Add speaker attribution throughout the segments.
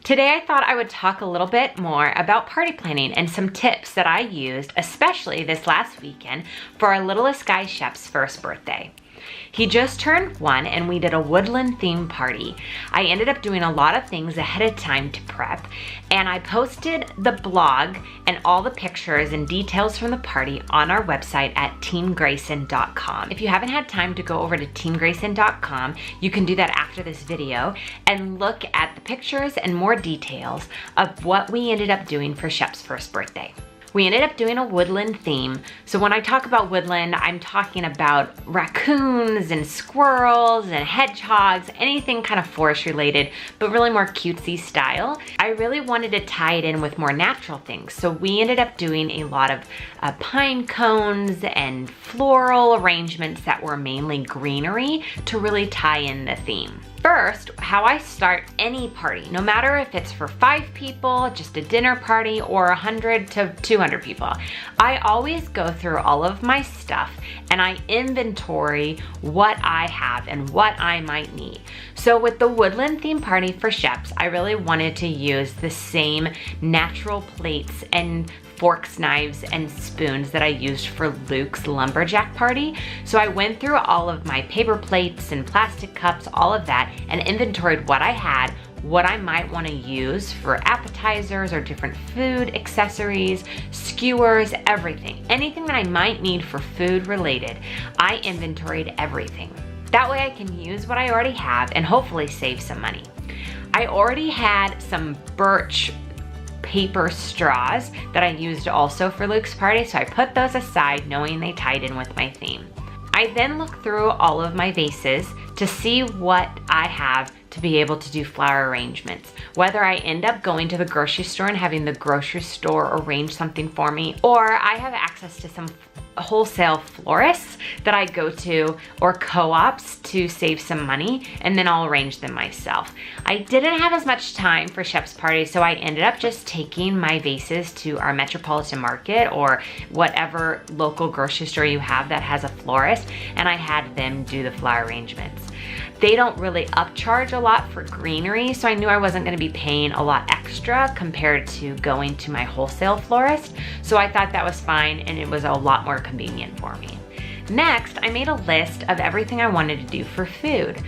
Speaker 1: Today I thought I would talk a little bit more about party planning and some tips that I used, especially this last weekend, for our littlest guy Shep's first birthday. He just turned 1 and we did a Woodland theme party. I ended up doing a lot of things ahead of time to prep, and I posted the blog and all the pictures and details from the party on our website at teamgrayson.com. If you haven't had time to go over to teamgrayson.com, you can do that after this video and look at the pictures and more details of what we ended up doing for Shep's first birthday. We ended up doing a woodland theme. So when I talk about woodland, I'm talking about raccoons and squirrels and hedgehogs, anything kind of forest related, but really more cutesy style. I really wanted to tie it in with more natural things. So we ended up doing a lot of pine cones and floral arrangements that were mainly greenery to really tie in the theme. First, how I start any party, no matter if it's for 5 people, just a dinner party, or 100 to 200 people, I always go through all of my stuff and I inventory what I have and what I might need. So with the woodland theme party for Shep's, I really wanted to use the same natural plates and forks, knives, and spoons that I used for Luke's lumberjack party. So I went through all of my paper plates and plastic cups, all of that, and inventoried what I had, what I might want to use for appetizers or different food accessories, skewers, everything. Anything that I might need for food related, I inventoried everything. That way I can use what I already have and hopefully save some money. I already had some birch paper straws that I used also for Luke's party, so I put those aside knowing they tied in with my theme. I then looked through all of my vases to see what I have to be able to do flower arrangements. Whether I end up going to the grocery store and having the grocery store arrange something for me, or I have access to some wholesale florists that I go to, or co-ops to save some money, and then I'll arrange them myself. I didn't have as much time for Shep's party, so I ended up just taking my vases to our metropolitan market or whatever local grocery store you have that has a florist, and I had them do the flower arrangements. They don't really upcharge a lot for greenery, so I knew I wasn't gonna be paying a lot extra compared to going to my wholesale florist, so I thought that was fine and it was a lot more convenient for me. Next, I made a list of everything I wanted to do for food.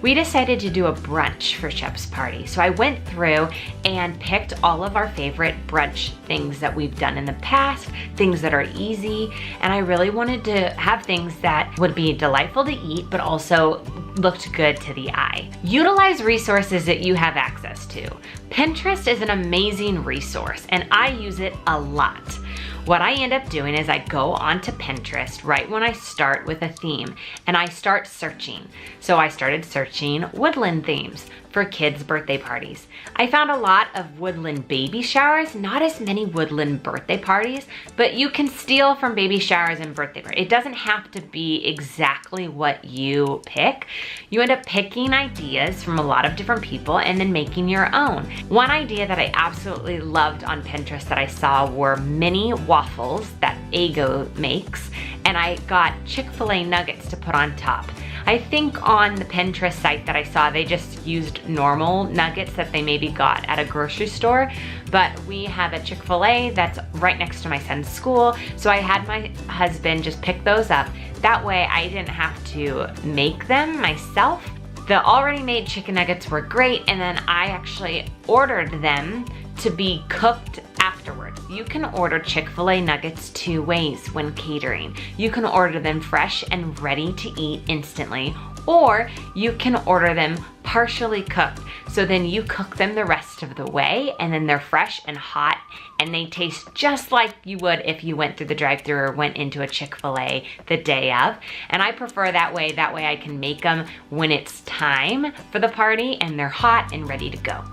Speaker 1: We decided to do a brunch for Shep's party. So I went through and picked all of our favorite brunch things that we've done in the past, things that are easy, and I really wanted to have things that would be delightful to eat, but also looked good to the eye. Utilize resources that you have access to. Pinterest is an amazing resource, and I use it a lot. What I end up doing is I go onto Pinterest right when I start with a theme and I start searching. So I started searching woodland themes for kids' birthday parties. I found a lot of woodland baby showers, not as many woodland birthday parties, but you can steal from baby showers and birthday parties. It doesn't have to be exactly what you pick. You end up picking ideas from a lot of different people and then making your own. One idea that I absolutely loved on Pinterest that I saw were mini waffles that Eggo makes, and I got Chick-fil-a nuggets to put on top. I think on the Pinterest site that I saw, they just used normal nuggets that they maybe got at a grocery store, but we have a Chick-fil-A that's right next to my son's school, so I had my husband just pick those up. That way I didn't have to make them myself. The already made chicken nuggets were great, and then I actually ordered them to be cooked afterwards. You can order Chick-fil-A nuggets 2 ways when catering. You can order them fresh and ready to eat instantly, or you can order them partially cooked. So then you cook them the rest of the way, and then they're fresh and hot, and they taste just like you would if you went through the drive-thru or went into a Chick-fil-A the day of. And I prefer that way. That way I can make them when it's time for the party and they're hot and ready to go.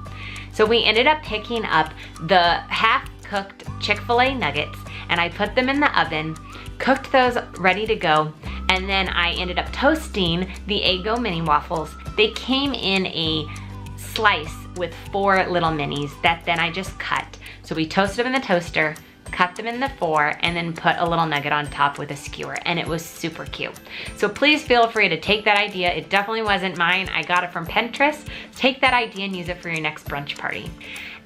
Speaker 1: So we ended up picking up the half-cooked Chick-fil-A nuggets, and I put them in the oven, cooked those ready to go, and then I ended up toasting the Eggo mini waffles. They came in a slice with 4 little minis that then I just cut. So we toasted them in the toaster, cut them in the 4, and then put a little nugget on top with a skewer, and it was super cute. So please feel free to take that idea. It definitely wasn't mine. I got it from Pinterest. Take that idea and use it for your next brunch party.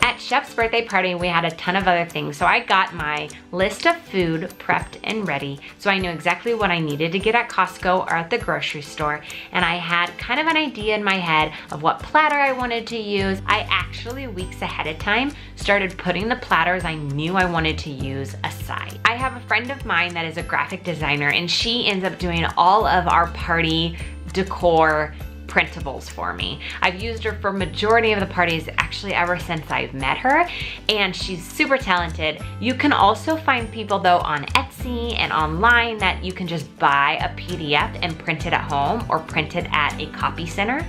Speaker 1: At Chef's birthday party, we had a ton of other things. So I got my list of food prepped and ready. So I knew exactly what I needed to get at Costco or at the grocery store. And I had kind of an idea in my head of what platter I wanted to use. I actually, weeks ahead of time, started putting the platters I knew I wanted to use aside. I have a friend of mine that is a graphic designer, and she ends up doing all of our party decor printables for me. I've used her for majority of the parties actually ever since I've met her, and she's super talented. You can also find people though on Etsy and online that you can just buy a PDF and print it at home or print it at a copy center.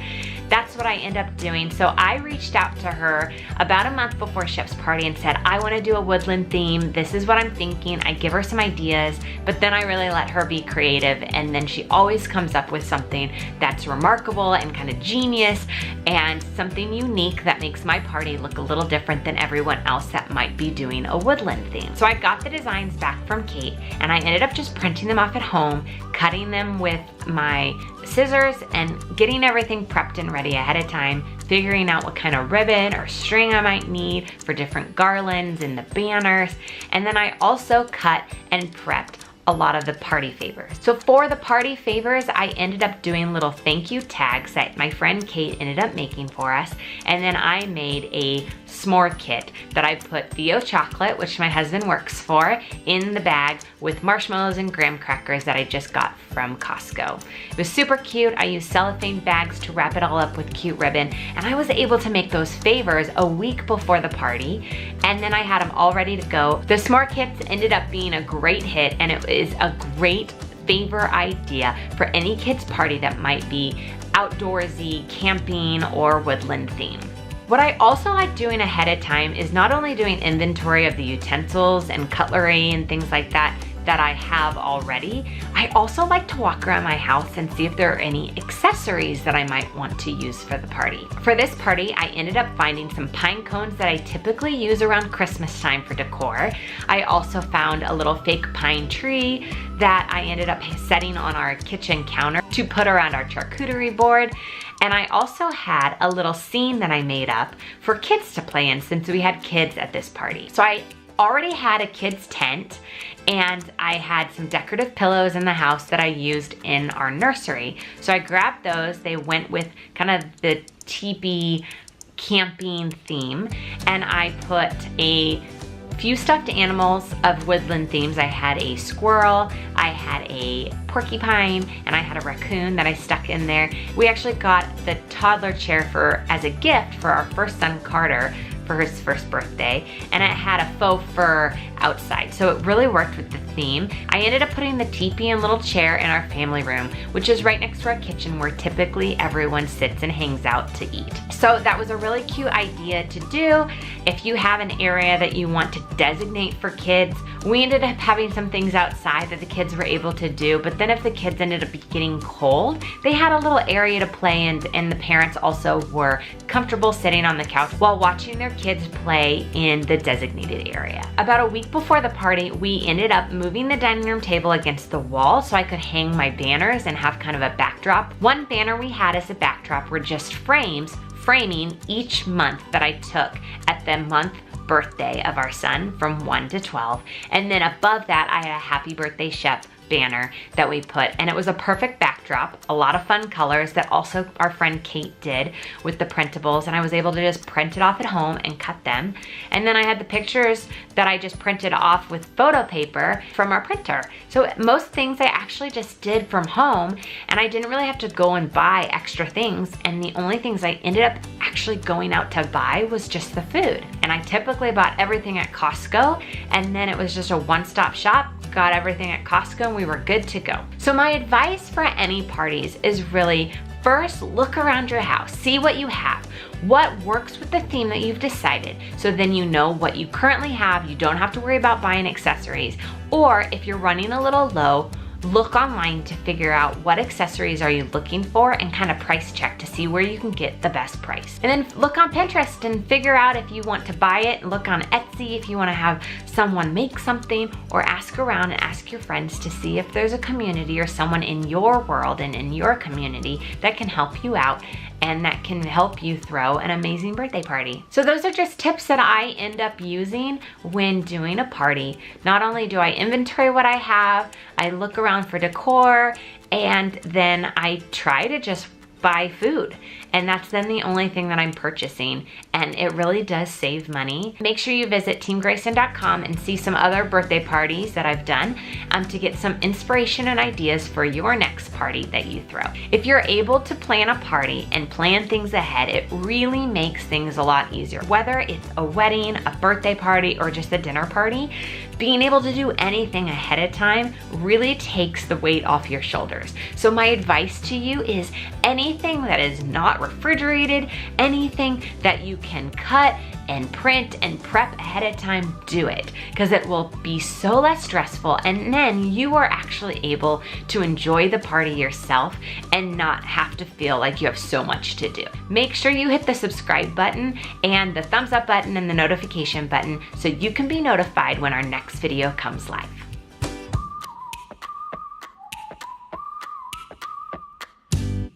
Speaker 1: That's what I end up doing. So I reached out to her about a month before Chef's party and said, I want to do a woodland theme. This is what I'm thinking. I give her some ideas, but then I really let her be creative, and then she always comes up with something that's remarkable and kind of genius and something unique that makes my party look a little different than everyone else that might be doing a woodland theme. So I got the designs back from Kate, and I ended up just printing them off at home, cutting them with my scissors and getting everything prepped and ready ahead of time, figuring out what kind of ribbon or string I might need for different garlands and the banners. And then I also cut and prepped a lot of the party favors. So for the party favors, I ended up doing little thank you tags that my friend Kate ended up making for us. And then I made a s'more kit that I put Theo chocolate, which my husband works for, in the bag with marshmallows and graham crackers that I just got from Costco. It was super cute. I used cellophane bags to wrap it all up with cute ribbon, and I was able to make those favors a week before the party, and then I had them all ready to go. The s'more kits ended up being a great hit, and it is a great favor idea for any kid's party that might be outdoorsy, camping, or woodland theme. What I also like doing ahead of time is not only doing inventory of the utensils and cutlery and things like that I have already, I also like to walk around my house and see if there are any accessories that I might want to use for the party. For this party, I ended up finding some pine cones that I typically use around Christmas time for decor. I also found a little fake pine tree that I ended up setting on our kitchen counter to put around our charcuterie board. And I also had a little scene that I made up for kids to play in since we had kids at this party. So I already had a kids tent, and I had some decorative pillows in the house that I used in our nursery. So I grabbed those. They went with kind of the teepee camping theme, and I put a few stuffed animals of woodland themes. I had a squirrel, I had a porcupine, and I had a raccoon that I stuck in there. We actually got the toddler chair as a gift for our first son, Carter, for his first birthday, and it had a faux fur outside, so it really worked with the theme. I ended up putting the teepee and little chair in our family room, which is right next to our kitchen where typically everyone sits and hangs out to eat. So that was a really cute idea to do. If you have an area that you want to designate for kids, we ended up having some things outside that the kids were able to do, but then if the kids ended up getting cold, they had a little area to play in, and the parents also were comfortable sitting on the couch while watching their kids play in the designated area. About a week before the party, we ended up moving the dining room table against the wall so I could hang my banners and have kind of a backdrop. One banner we had as a backdrop were just frames framing each month that I took at the month birthday of our son from 1 to 12. And then above that, I had a happy birthday chef banner that we put, and it was a perfect backdrop, a lot of fun colors that also our friend Kate did with the printables, and I was able to just print it off at home and cut them. And then I had the pictures that I just printed off with photo paper from our printer. So most things I actually just did from home, and I didn't really have to go and buy extra things, and the only things I ended up actually going out to buy was just the food. And I typically bought everything at Costco, and then it was just a one-stop shop, got everything at Costco, and we were good to go. So my advice for any parties is really, first, look around your house, see what you have, what works with the theme that you've decided, so then you know what you currently have, you don't have to worry about buying accessories. Or if you're running a little low, look online to figure out what accessories are you looking for and kind of price check to see where you can get the best price. And then look on Pinterest and figure out if you want to buy it. Look on Etsy if you want to have someone make something, or ask around and ask your friends to see if there's a community or someone in your world and in your community that can help you out and that can help you throw an amazing birthday party. So those are just tips that I end up using when doing a party. Not only do I inventory what I have, I look around for decor, and then I try to just buy food. And that's then the only thing that I'm purchasing. And it really does save money. Make sure you visit teamgrayson.com and see some other birthday parties that I've done to get some inspiration and ideas for your next party that you throw. If you're able to plan a party and plan things ahead, it really makes things a lot easier. Whether it's a wedding, a birthday party, or just a dinner party, being able to do anything ahead of time really takes the weight off your shoulders. So my advice to you is anything that is not refrigerated, anything that you can cut and print and prep ahead of time, do it, because it will be so less stressful, and then you are actually able to enjoy the party yourself and not have to feel like you have so much to do. Make sure you hit the subscribe button and the thumbs up button and the notification button so you can be notified when our next video comes live.